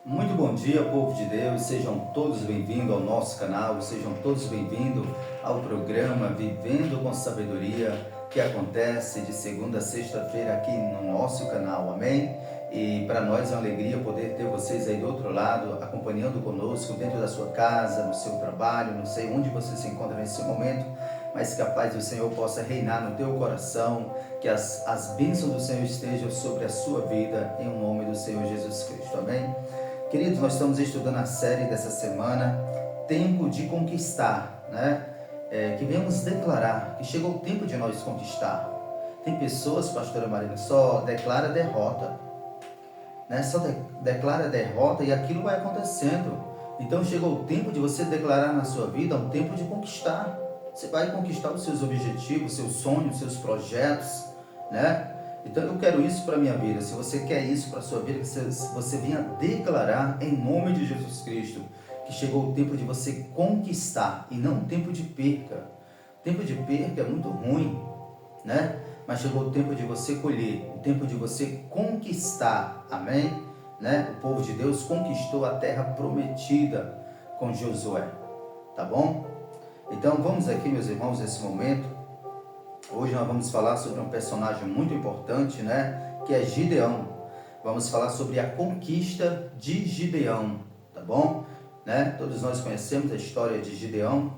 Muito bom dia, povo de Deus, sejam todos bem-vindos ao nosso canal, sejam todos bem-vindos ao programa Vivendo com Sabedoria, que acontece de segunda a sexta-feira aqui no nosso canal, amém? E para nós é uma alegria poder ter vocês aí do outro lado, acompanhando conosco dentro da sua casa, no seu trabalho, não sei onde você se encontra nesse momento, mas que a paz do Senhor possa reinar no teu coração, que as bênçãos do Senhor estejam sobre a sua vida, em nome do Senhor Jesus Cristo, amém? Queridos, nós estamos estudando a série dessa semana, Tempo de Conquistar, né? Que venhamos declarar que chegou o tempo de nós conquistar. Tem pessoas, pastora Marina, só declara derrota, né? Só declara derrota e aquilo vai acontecendo. Então chegou o tempo de você declarar na sua vida um tempo de conquistar. Você vai conquistar os seus objetivos, seus sonhos, seus projetos, né? Então eu quero isso para a minha vida. Se você quer isso para a sua vida, que você venha declarar em nome de Jesus Cristo que chegou o tempo de você conquistar e não um tempo de perca. O tempo de perca é muito ruim, né? Mas chegou o tempo de você colher, o tempo de você conquistar, amém? Né? O povo de Deus conquistou a terra prometida com Josué, tá bom? Então vamos aqui, meus irmãos, nesse momento. Hoje nós vamos falar sobre um personagem muito importante, né? Que é Gideão. Vamos falar sobre a conquista de Gideão, tá bom? Né? Todos nós conhecemos a história de Gideão,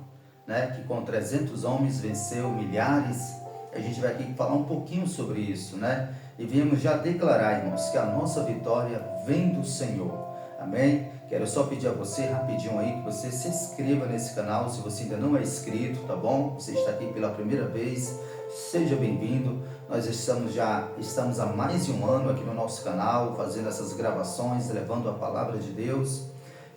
né? Que com 300 homens venceu milhares. A gente vai aqui falar um pouquinho sobre isso, né? E viemos já declarar, irmãos, que a nossa vitória vem do Senhor. Amém? Quero só pedir a você rapidinho aí que você se inscreva nesse canal, se você ainda não é inscrito, tá bom? Você está aqui pela primeira vez, seja bem-vindo. Nós estamos há mais de um ano aqui no nosso canal, fazendo essas gravações, levando a palavra de Deus.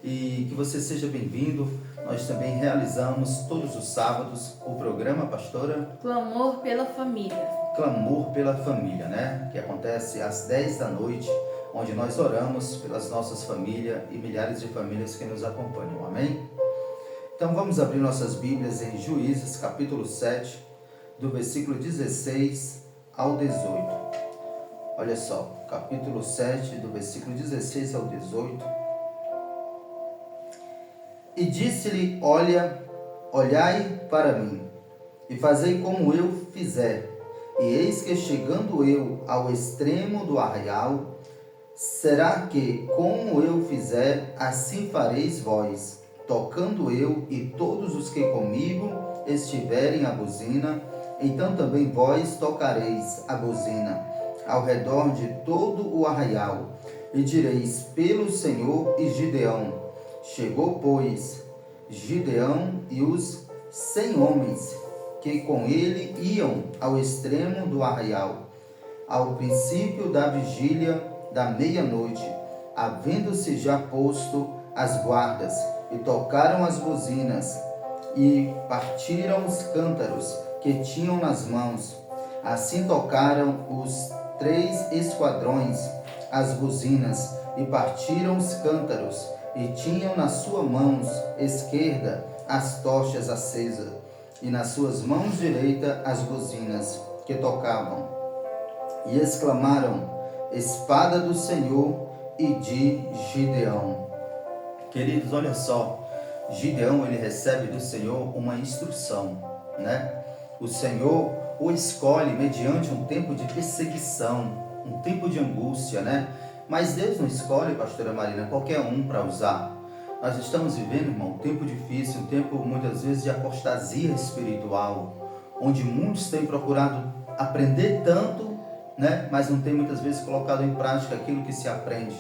E que você seja bem-vindo. Nós também realizamos todos os sábados o programa, pastora? Clamor pela família. Clamor pela família, né? Que acontece às 10 da noite, onde nós oramos pelas nossas famílias e milhares de famílias que nos acompanham, amém? Então vamos abrir nossas Bíblias em Juízes, capítulo 7, do versículo 16 ao 18. Olha só, capítulo 7, do versículo 16 ao 18. E disse-lhe, olhai para mim, e fazei como eu fizer. E eis que chegando eu ao extremo do arraial, será que, como eu fizer, assim fareis vós, tocando eu e todos os que comigo estiverem a buzina, então também vós tocareis a buzina ao redor de todo o arraial, e direis, pelo Senhor e Gideão. Chegou, pois, Gideão e os 100 homens que com ele iam ao extremo do arraial, ao princípio da vigília da meia-noite, havendo-se já posto as guardas, e tocaram as buzinas, e partiram os cântaros que tinham nas mãos. Assim tocaram os 3 esquadrões as buzinas, e partiram os cântaros, e tinham nas suas mãos esquerda as tochas acesas, e nas suas mãos direita as buzinas que tocavam. E exclamaram, espada do Senhor e de Gideão. Queridos, olha só, Gideão, ele recebe do Senhor uma instrução, né? O Senhor o escolhe mediante um tempo de perseguição, um tempo de angústia, né? Mas Deus não escolhe, pastora Marina, qualquer um para usar. Nós estamos vivendo, irmão, um tempo difícil, um tempo muitas vezes de apostasia espiritual, onde muitos têm procurado aprender tanto, né? Mas não tem muitas vezes colocado em prática aquilo que se aprende.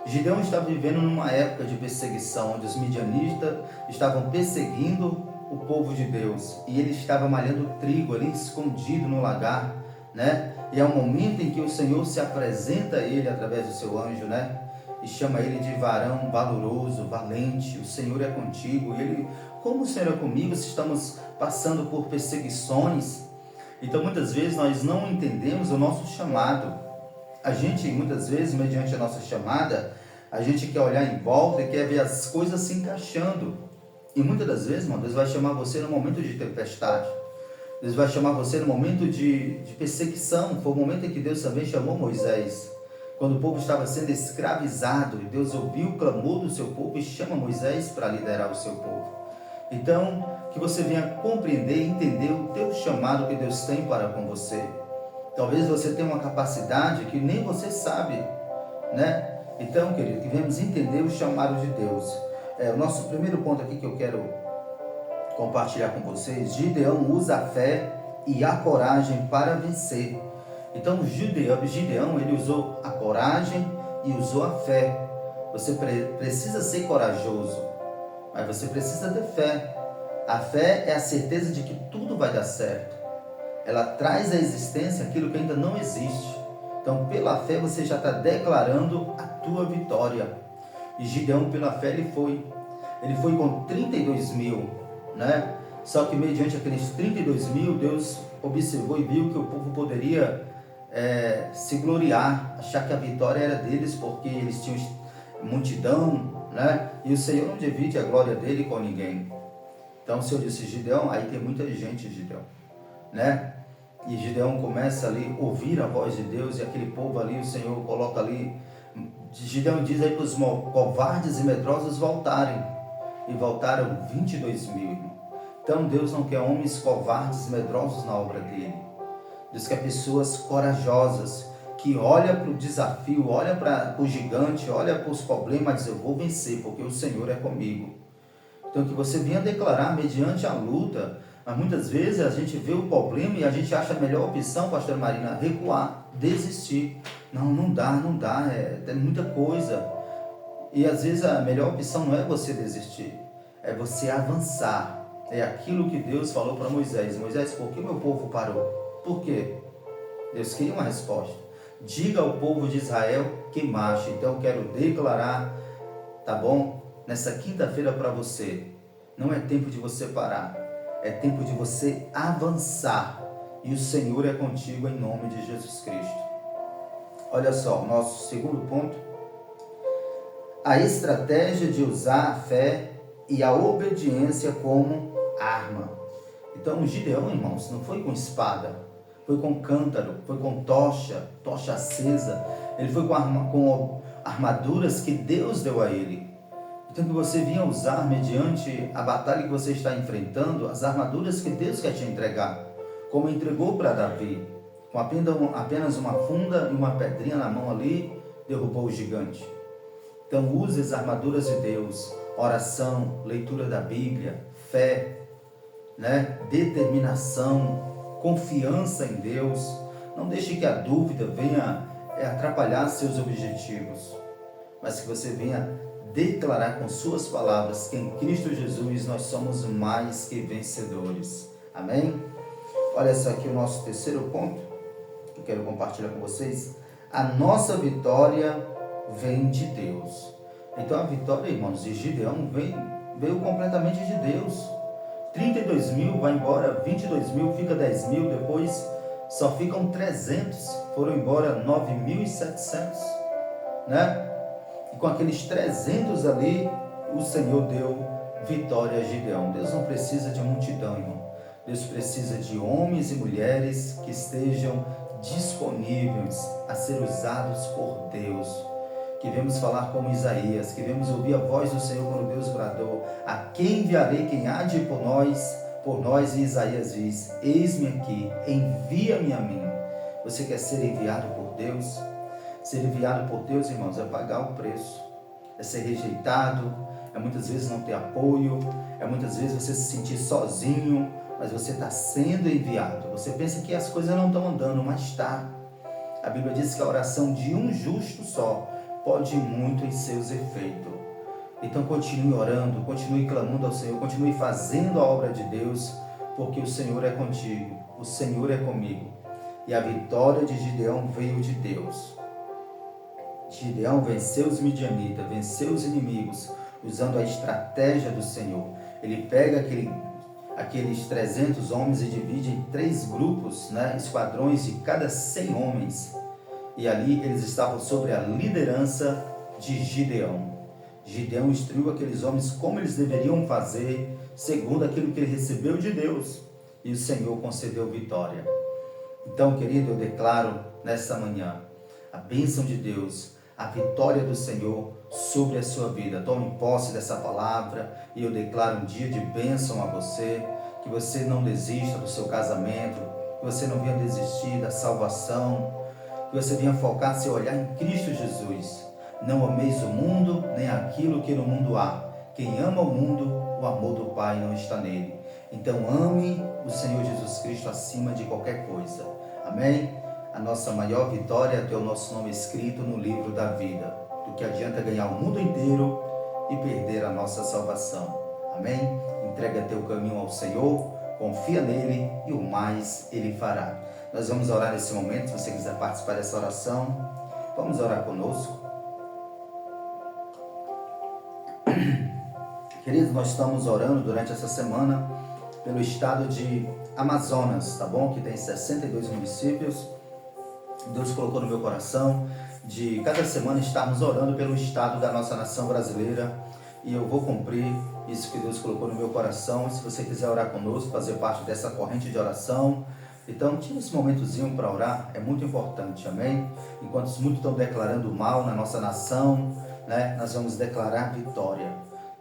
Gideão estava vivendo numa época de perseguição, onde os midianitas estavam perseguindo o povo de Deus, e ele estava malhando trigo ali, escondido no lagar, né? E é o momento em que o Senhor se apresenta a ele através do seu anjo, né? E chama ele de varão valoroso, valente. O Senhor é contigo. E ele, como o Senhor é comigo, se estamos passando por perseguições? Então muitas vezes nós não entendemos o nosso chamado. A gente muitas vezes, mediante a nossa chamada, a gente quer olhar em volta e quer ver as coisas se encaixando. E muitas das vezes, irmão, Deus vai chamar você no momento de tempestade. Deus vai chamar você no momento de perseguição. Foi o momento em que Deus também chamou Moisés. quando o povo estava sendo escravizado, e Deus ouviu o clamor do seu povo e chama Moisés para liderar o seu povo. Então, que você venha compreender e entender o teu chamado que Deus tem para com você. Talvez você tenha uma capacidade que nem você sabe, né? Então, querido, que venhamos entender o chamado de Deus. O nosso primeiro ponto aqui que eu quero compartilhar com vocês: Gideão usa a fé e a coragem para vencer. Então, Gideão, ele usou a coragem e usou a fé. Você precisa ser corajoso, mas você precisa de fé. A fé é a certeza de que tudo vai dar certo. Ela traz à existência aquilo que ainda não existe. Então, pela fé, você já está declarando a tua vitória. E Gideão, pela fé, ele foi com 32 mil, né? Só que mediante aqueles 32 mil, Deus observou e viu que o povo poderia se gloriar, achar que a vitória era deles, porque eles tinham multidão, né? E o Senhor não divide a glória dele com ninguém. Então o Senhor disse: Gideão, aí tem muita gente, Gideão, né? E Gideão começa ali a ouvir a voz de Deus, e aquele povo ali, o Senhor coloca ali. Gideão diz aí para os covardes e medrosos voltarem, e voltaram 22 mil. Então Deus não quer homens covardes e medrosos na obra dele. Deus quer pessoas corajosas, que olham para o desafio, olham para o gigante, olham para os problemas e dizem: eu vou vencer, porque o Senhor é comigo. Então que você venha declarar mediante a luta. Mas muitas vezes a gente vê o problema e a gente acha a melhor opção, pastora Marina, recuar, desistir. Não dá, tem muita coisa. E às vezes a melhor opção não é você desistir, é você avançar. É aquilo que Deus falou para Moisés: Moisés, por que meu povo parou? Por quê? Deus queria uma resposta. Diga ao povo de Israel que marche. Então eu quero declarar, tá bom? Nessa quinta-feira para você, não é tempo de você parar, é tempo de você avançar. E o Senhor é contigo em nome de Jesus Cristo. Olha só, o nosso segundo ponto: a estratégia de usar a fé e a obediência como arma. Então Gideão, irmãos, não foi com espada, foi com cântaro, foi com tocha acesa. Ele foi com armaduras que Deus deu a ele. Então que você vinha usar mediante a batalha que você está enfrentando, as armaduras que Deus quer te entregar, como entregou para Davi, com apenas uma funda e uma pedrinha na mão ali, derrubou o gigante. Então use as armaduras de Deus: oração, leitura da Bíblia, fé, né? Determinação, confiança em Deus. Não deixe que a dúvida venha atrapalhar seus objetivos, mas que você venha declarar com suas palavras que em Cristo Jesus nós somos mais que vencedores. Amém? Olha só aqui o nosso terceiro ponto que eu quero compartilhar com vocês: a nossa vitória vem de Deus. Então a vitória, irmãos, de Gideão veio completamente de Deus. 32 mil vai embora, 22 mil fica 10 mil, depois só ficam 300, foram embora 9.700, né? E com aqueles 300 ali, o Senhor deu vitória a Gideão. Deus não precisa de multidão, irmão. Deus precisa de homens e mulheres que estejam disponíveis a ser usados por Deus. Que vemos falar como Isaías, que vemos ouvir a voz do Senhor quando Deus bradou: a quem enviarei, quem há de ir por nós? E Isaías diz: eis-me aqui, envia-me a mim. Você quer ser enviado por Deus? Ser enviado por Deus, irmãos, é pagar o preço, é ser rejeitado, é muitas vezes não ter apoio, é muitas vezes você se sentir sozinho, mas você está sendo enviado. Você pensa que as coisas não estão andando, mas está. A Bíblia diz que a oração de um justo só pode muito em seus efeitos. Então continue orando, continue clamando ao Senhor, continue fazendo a obra de Deus, porque o Senhor é contigo, o Senhor é comigo. E a vitória de Gideão veio de Deus. Gideão venceu os midianitas, venceu os inimigos, usando a estratégia do Senhor. Ele pega aqueles 300 homens e divide em 3 grupos, né, esquadrões de cada 100 homens. E ali eles estavam sob a liderança de Gideão. Gideão instruiu aqueles homens como eles deveriam fazer, segundo aquilo que ele recebeu de Deus. E o Senhor concedeu vitória. Então, querido, eu declaro nessa manhã: a a bênção de Deus, a vitória do Senhor sobre a sua vida. Tome posse dessa palavra e eu declaro um dia de bênção a você, que você não desista do seu casamento, que você não venha desistir da salvação, que você venha focar seu olhar em Cristo Jesus. Não ameis o mundo, nem aquilo que no mundo há. Quem ama o mundo, o amor do Pai não está nele. Então ame o Senhor Jesus Cristo acima de qualquer coisa. Amém? A nossa maior vitória é ter o nosso nome escrito no livro da vida. Do que adianta ganhar o mundo inteiro e perder a nossa salvação. Amém? Entrega teu caminho ao Senhor, confia nele e o mais ele fará. Nós vamos orar nesse momento. Se você quiser participar dessa oração, vamos orar conosco. Queridos, nós estamos orando durante essa semana pelo estado de Amazonas, tá bom? Que tem 62 municípios. Deus colocou no meu coração de cada semana estarmos orando pelo estado da nossa nação brasileira, e eu vou cumprir isso que Deus colocou no meu coração. Se você quiser orar conosco, fazer parte dessa corrente de oração, então tira esse momentozinho para orar, é muito importante, amém? Enquanto muitos estão declarando mal na nossa nação, né, nós vamos declarar vitória,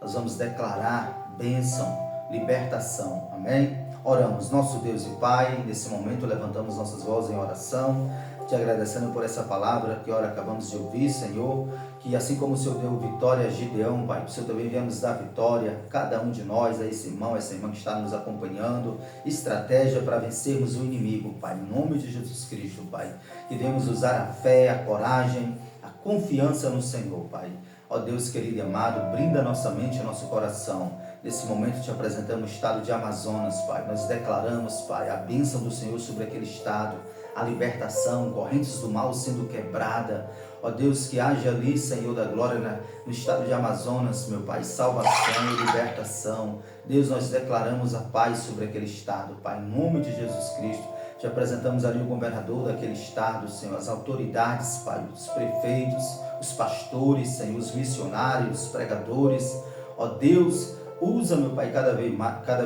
nós vamos declarar bênção, libertação, amém? Oramos. Nosso Deus e Pai, nesse momento levantamos nossas vozes em oração, te agradecendo por essa palavra que ora acabamos de ouvir, Senhor, que assim como o Senhor deu vitória a Gideão, Pai, o Senhor também venha nos dar vitória, cada um de nós, a esse irmão, essa irmã que está nos acompanhando, estratégia para vencermos o inimigo, Pai, em nome de Jesus Cristo, Pai, que devemos usar a fé, a coragem, a confiança no Senhor, Pai. Ó Deus querido e amado, brinda nossa mente e nosso coração. Nesse momento te apresentamos o estado de Amazonas, Pai. Nós declaramos, Pai, a bênção do Senhor sobre aquele estado, a libertação, correntes do mal sendo quebrada. Ó Deus, que haja ali, Senhor da glória, no estado de Amazonas, meu Pai, salvação e libertação. Deus, nós declaramos a paz sobre aquele estado, Pai, em nome de Jesus Cristo. Te apresentamos ali o governador daquele estado, Senhor, as autoridades, Pai, os prefeitos, os pastores, Senhor, os missionários, os pregadores. Ó Deus, usa, meu Pai, cada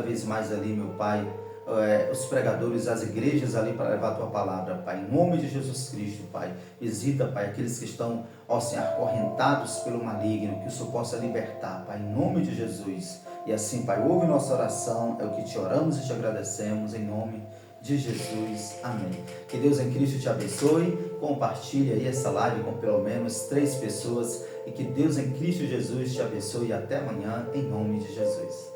vez mais ali, meu Pai, os pregadores, as igrejas ali para levar a Tua palavra, Pai, em nome de Jesus Cristo, Pai. Visita, Pai, aqueles que estão, ó Senhor, acorrentados pelo maligno, que o Senhor possa libertar, Pai, em nome de Jesus. E assim, Pai, ouve nossa oração, é o que te oramos e te agradecemos, em nome de Jesus, amém. Que Deus em Cristo te abençoe. Compartilhe aí essa live com pelo menos 3 pessoas, e que Deus em Cristo Jesus te abençoe. Até amanhã, em nome de Jesus.